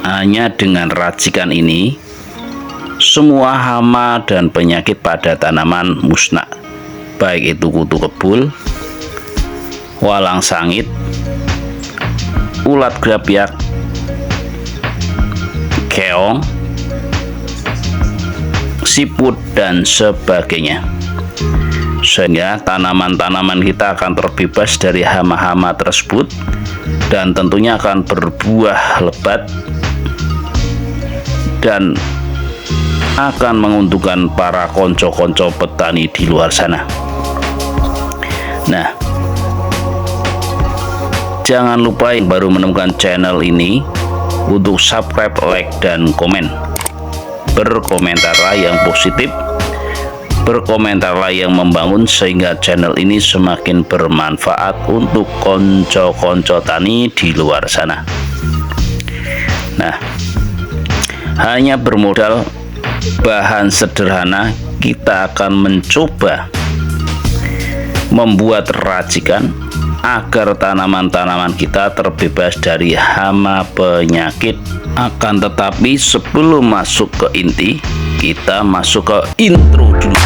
Hanya dengan racikan ini, semua hama dan penyakit pada tanaman musnah, baik itu kutu kebul, walang sangit, ulat grapyak, keong, siput, dan sebagainya. Sehingga tanaman-tanaman kita akan terbebas dari hama-hama tersebut dan tentunya akan berbuah lebat dan akan menguntungkan para konco-konco petani di luar sana. Nah, jangan lupa yang baru menemukan channel ini untuk subscribe, like, dan komen. Berkomentarlah yang positif, berkomentarlah yang membangun, sehingga channel ini semakin bermanfaat untuk konco-konco tani di luar sana. Nah, hanya bermodal bahan sederhana, kita akan mencoba membuat racikan agar tanaman-tanaman kita terbebas dari hama penyakit. Akan tetapi sebelum masuk ke inti, kita masuk ke intro dulu.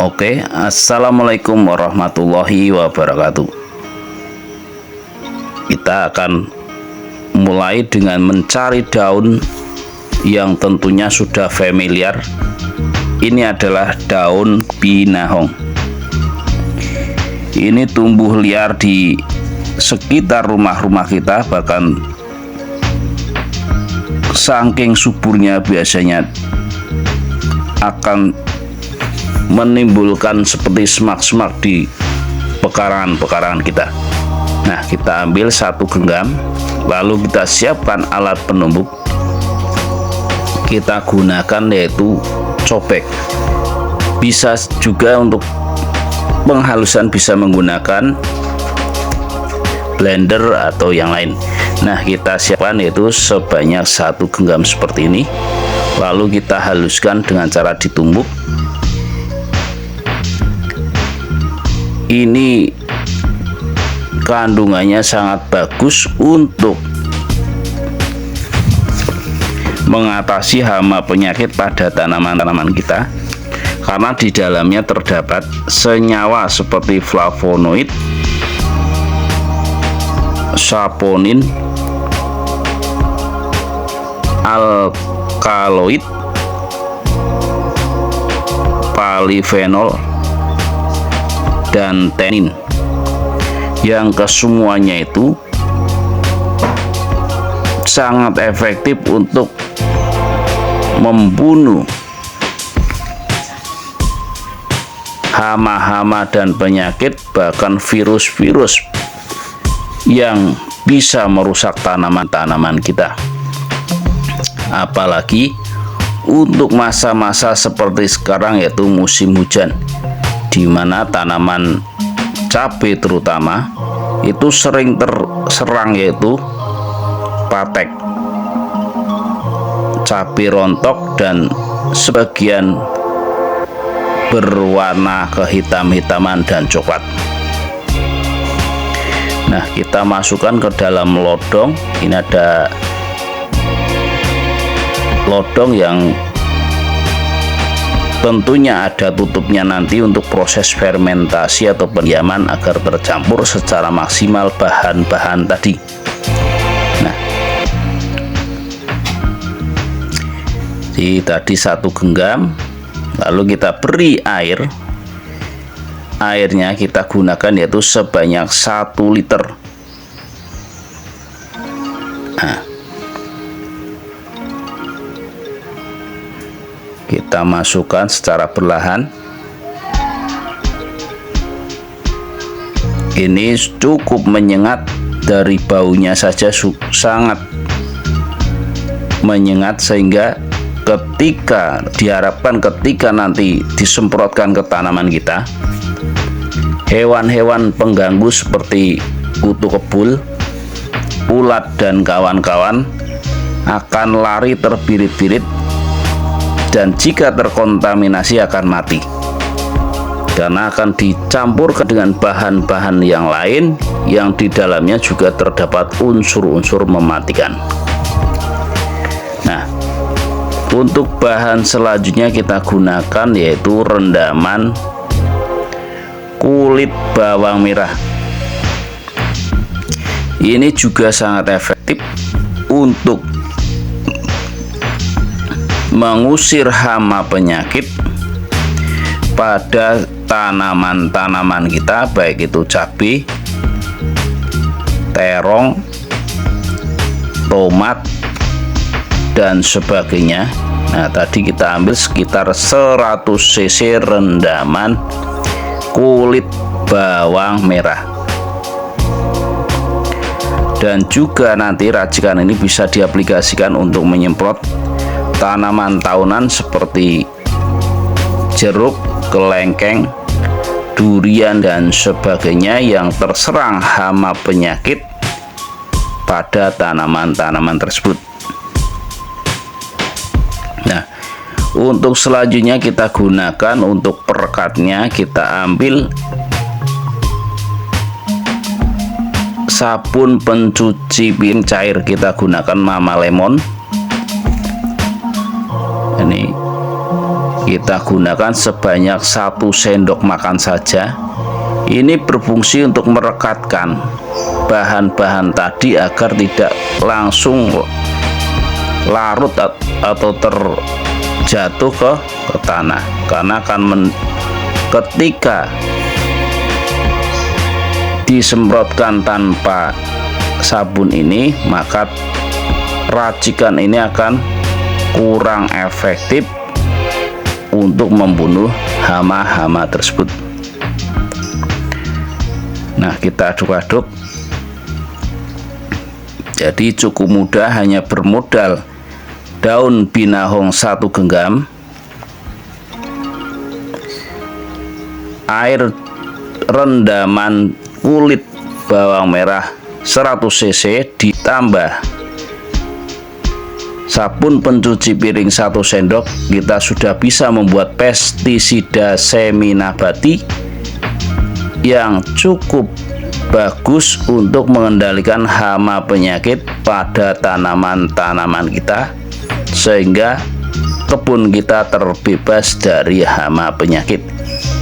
Oke, assalamualaikum warahmatullahi wabarakatuh. Kita akan mulai dengan mencari daun yang tentunya sudah familiar. Ini adalah daun binahong. Ini tumbuh liar di sekitar rumah-rumah kita, bahkan saking suburnya biasanya akan menimbulkan seperti semak-semak di pekarangan-pekarangan kita. Nah, kita ambil satu genggam, lalu kita siapkan alat penumbuk. Kita gunakan yaitu cobek. Bisa juga untuk penghalusan, bisa menggunakan blender atau yang lain. Nah, kita siapkan yaitu sebanyak satu genggam seperti ini, lalu kita haluskan dengan cara ditumbuk. Ini kandungannya sangat bagus untuk mengatasi hama penyakit pada tanaman-tanaman kita, karena di dalamnya terdapat senyawa seperti flavonoid, saponin, alkaloid, polifenol, dan tenin, yang kesemuanya itu sangat efektif untuk membunuh hama-hama dan penyakit, bahkan virus-virus yang bisa merusak tanaman-tanaman kita. Apalagi untuk masa-masa seperti sekarang, yaitu musim hujan, di mana tanaman cabai terutama itu sering terserang yaitu patek, cabai rontok, dan sebagian berwarna kehitam-hitaman dan coklat. Nah, kita masukkan ke dalam lodong. Ini ada lodong yang tentunya ada tutupnya nanti untuk proses fermentasi atau pendiaman agar tercampur secara maksimal bahan-bahan tadi. Nah, tadi satu genggam, lalu kita beri air. Airnya kita gunakan yaitu sebanyak 1 liter. Nah, kita masukkan secara perlahan. Ini cukup menyengat, dari baunya saja sangat menyengat, sehingga diharapkan ketika nanti disemprotkan ke tanaman kita, hewan-hewan pengganggu seperti kutu kebul, ulat, dan kawan-kawan akan lari terbirit-birit, dan jika terkontaminasi akan mati. karena akan dicampurkan dengan bahan-bahan yang lain yang di dalamnya juga terdapat unsur-unsur mematikan. Nah, untuk bahan selanjutnya kita gunakan yaitu rendaman kulit bawang merah. Ini juga sangat efektif untuk mengusir hama penyakit pada tanaman-tanaman kita, baik itu cabai, terong, tomat, dan sebagainya. Nah, tadi kita ambil sekitar 100 cc rendaman kulit bawang merah. Dan juga nanti racikan ini bisa diaplikasikan untuk menyemprot tanaman tahunan seperti jeruk, kelengkeng, durian, dan sebagainya yang terserang hama penyakit pada tanaman-tanaman tersebut. Nah, untuk selanjutnya kita gunakan untuk perekatnya, kita ambil sabun pencuci piring cair, kita gunakan Mama Lemon. Ini kita gunakan sebanyak 1 sendok makan saja. Ini berfungsi untuk merekatkan bahan-bahan tadi agar tidak langsung larut atau terjatuh ke tanah, karena akan ketika disemprotkan tanpa sabun ini, maka racikan ini akan kurang efektif untuk membunuh hama-hama tersebut. Nah, kita aduk-aduk. Jadi cukup mudah, hanya bermodal daun binahong 1 genggam, air rendaman kulit bawang merah 100 cc ditambah sabun pencuci piring 1 sendok, kita sudah bisa membuat pestisida semi nabati yang cukup bagus untuk mengendalikan hama penyakit pada tanaman-tanaman kita, sehingga kebun kita terbebas dari hama penyakit.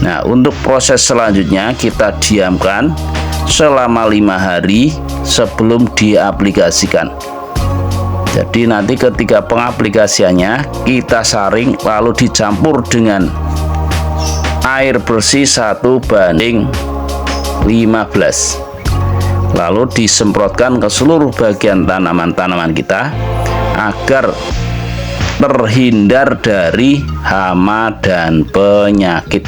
Nah, untuk proses selanjutnya kita diamkan selama 5 hari sebelum diaplikasikan. Jadi nanti ketika pengaplikasiannya kita saring lalu dicampur dengan air bersih 1:15, lalu disemprotkan ke seluruh bagian tanaman-tanaman kita agar terhindar dari hama dan penyakit,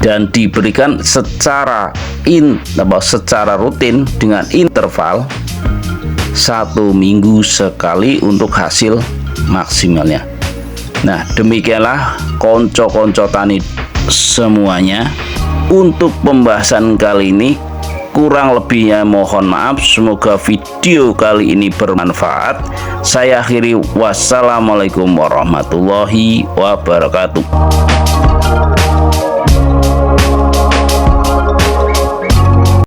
dan diberikan secara rutin dengan interval 1 minggu sekali untuk hasil maksimalnya. Nah, demikianlah konco-konco tani semuanya untuk pembahasan kali ini. Kurang lebihnya mohon maaf. Semoga video kali ini bermanfaat. Saya akhiri, wassalamualaikum warahmatullahi wabarakatuh.